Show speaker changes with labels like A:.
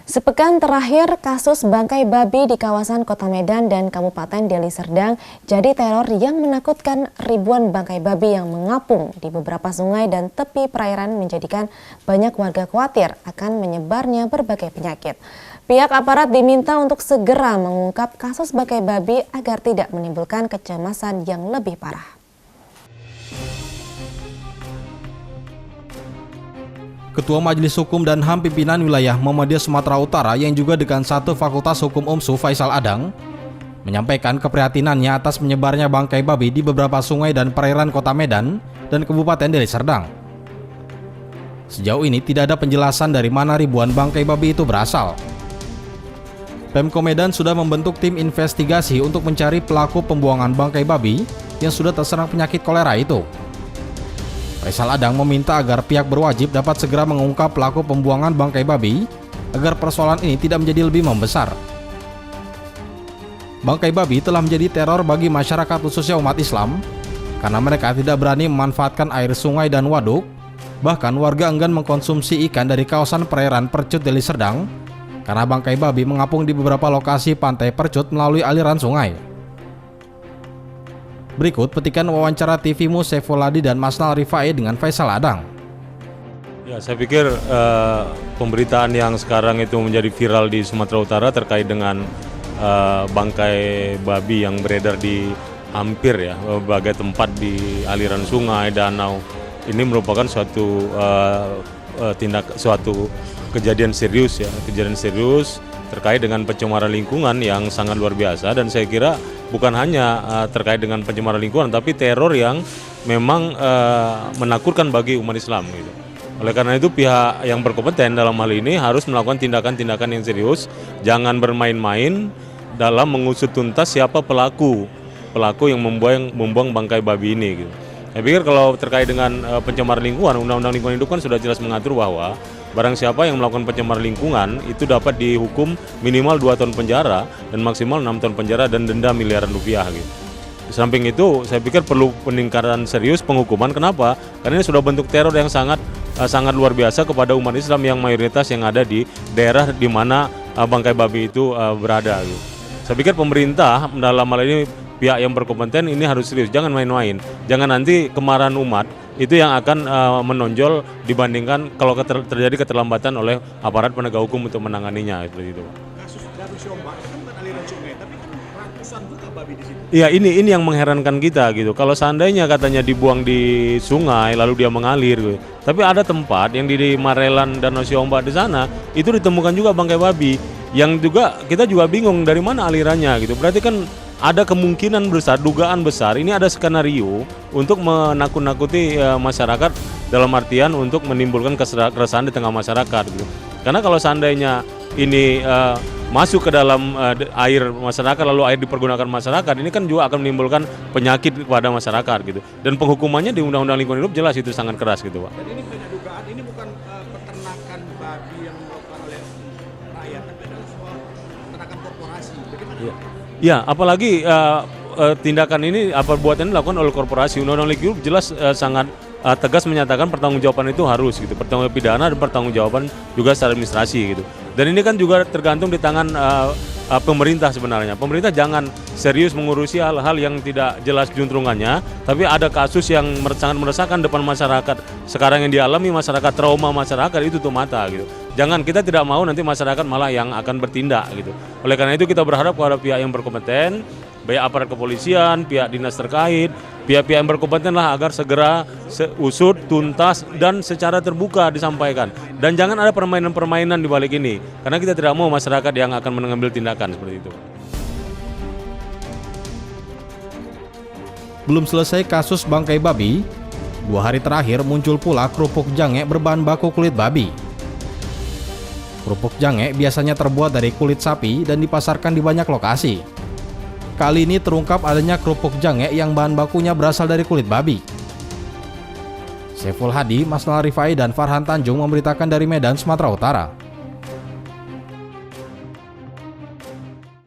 A: Sepekan terakhir, kasus bangkai babi di kawasan Kota Medan dan Kabupaten Deli Serdang jadi teror yang menakutkan. Ribuan bangkai babi yang mengapung di beberapa sungai dan tepi perairan menjadikan banyak warga khawatir akan menyebarnya berbagai penyakit. Pihak aparat diminta untuk segera mengungkap kasus bangkai babi agar tidak menimbulkan kecemasan yang lebih parah.
B: Ketua Majelis Hukum dan HAM Pimpinan Wilayah Muhammadiyah Sumatera Utara yang juga dekan satu Fakultas Hukum UMSU Faisal Adang menyampaikan keprihatinannya atas menyebarnya bangkai babi di beberapa sungai dan perairan Kota Medan dan Kabupaten Deli Serdang. Sejauh ini tidak ada penjelasan dari mana ribuan bangkai babi itu berasal. Pemko Medan sudah membentuk tim investigasi untuk mencari pelaku pembuangan bangkai babi yang sudah terserang penyakit kolera itu. Faisal Adang meminta agar pihak berwajib dapat segera mengungkap pelaku pembuangan bangkai babi agar persoalan ini tidak menjadi lebih membesar. Bangkai babi telah menjadi teror bagi masyarakat khususnya umat Islam karena mereka tidak berani memanfaatkan air sungai dan waduk. Bahkan warga enggan mengkonsumsi ikan dari kawasan perairan Percut Deli Serdang karena bangkai babi mengapung di beberapa lokasi pantai Percut melalui aliran sungai. Berikut petikan wawancara TV-mu Saiful Hadi dan Masnal Rifai dengan Faisal Adang.
C: Ya, saya pikir pemberitaan yang sekarang itu menjadi viral di Sumatera Utara terkait dengan bangkai babi yang beredar di hampir ya berbagai tempat di aliran sungai, danau. Ini merupakan suatu suatu kejadian serius ya, kejadian serius terkait dengan pencemaran lingkungan yang sangat luar biasa, dan saya kira bukan hanya terkait dengan pencemaran lingkungan, tapi teror yang memang menakutkan bagi umat Islam gitu. Oleh karena itu pihak yang berkompeten dalam hal ini harus melakukan tindakan-tindakan yang serius, jangan bermain-main dalam mengusut tuntas siapa pelaku yang membuang bangkai babi ini gitu. Saya pikir kalau terkait dengan pencemaran lingkungan, Undang-Undang Lingkungan Hidup kan sudah jelas mengatur bahwa barang siapa yang melakukan pencemaran lingkungan itu dapat dihukum minimal 2 tahun penjara dan maksimal 6 tahun penjara dan denda miliaran rupiah gitu. Di samping itu saya pikir perlu peningkatan serius penghukuman. Kenapa? Karena ini sudah bentuk teror yang sangat luar biasa kepada umat Islam yang mayoritas yang ada di daerah di mana bangkai babi itu berada gitu. Saya pikir pemerintah dalam hal ini pihak yang berkompeten ini harus serius, jangan main-main. Jangan nanti kemarahan umat itu yang akan menonjol dibandingkan kalau terjadi keterlambatan oleh aparat penegak hukum untuk menanganinya seperti itu.
D: Kasus Danau Siombak itu kan bukan aliran sungai, tapi kan ratusan juta babi di situ.
C: Iya, ini yang mengherankan kita gitu. Kalau seandainya katanya dibuang di sungai lalu dia mengalir gitu. Tapi ada tempat yang di Marelan Danau Siombak di sana itu ditemukan juga bangkai babi yang juga kita juga bingung dari mana alirannya gitu. Berarti kan ada kemungkinan besar, dugaan besar, ini ada skenario untuk menakut-nakuti masyarakat dalam artian untuk menimbulkan keresahan di tengah masyarakat gitu. Karena kalau seandainya ini masuk ke dalam air masyarakat lalu air dipergunakan masyarakat, ini kan juga akan menimbulkan penyakit kepada masyarakat gitu. Dan penghukumannya di Undang-Undang Lingkungan Hidup jelas itu sangat keras gitu, Pak.
D: Dan ini punya dugaan, ini bukan peternakan babi yang dilakukan oleh rakyat, tapi adalah soal peternakan korporasi. Bagaimana?
C: Ya, apalagi tindakan ini perbuatan ini dilakukan oleh korporasi. Undang-Undang Lingkungan Hidup jelas sangat tegas menyatakan pertanggungjawaban itu harus gitu, pertanggungjawaban pidana dan pertanggungjawaban juga secara administrasi gitu. Dan ini kan juga tergantung di tangan pemerintah sebenarnya. Pemerintah jangan serius mengurusi hal-hal yang tidak jelas juntrungannya, tapi ada kasus yang sangat meresahkan depan masyarakat. Sekarang yang dialami masyarakat, trauma masyarakat itu tutup mata gitu. Jangan, kita tidak mau nanti masyarakat malah yang akan bertindak gitu. Oleh karena itu kita berharap kepada pihak yang berkompeten, baik aparat kepolisian, pihak dinas terkait, pihak-pihak yang berkompeten lah agar segera usut, tuntas, dan secara terbuka disampaikan. Dan jangan ada permainan-permainan di balik ini, karena kita tidak mau masyarakat yang akan mengambil tindakan seperti itu.
B: Belum selesai kasus bangkai babi, 2 hari terakhir muncul pula kerupuk jange berbahan baku kulit babi. Kerupuk jange biasanya terbuat dari kulit sapi dan dipasarkan di banyak lokasi. Kali ini terungkap adanya kerupuk jange yang bahan bakunya berasal dari kulit babi. Saiful Hadi, Masnal Rifai, dan Farhan Tanjung memberitakan dari Medan, Sumatera Utara.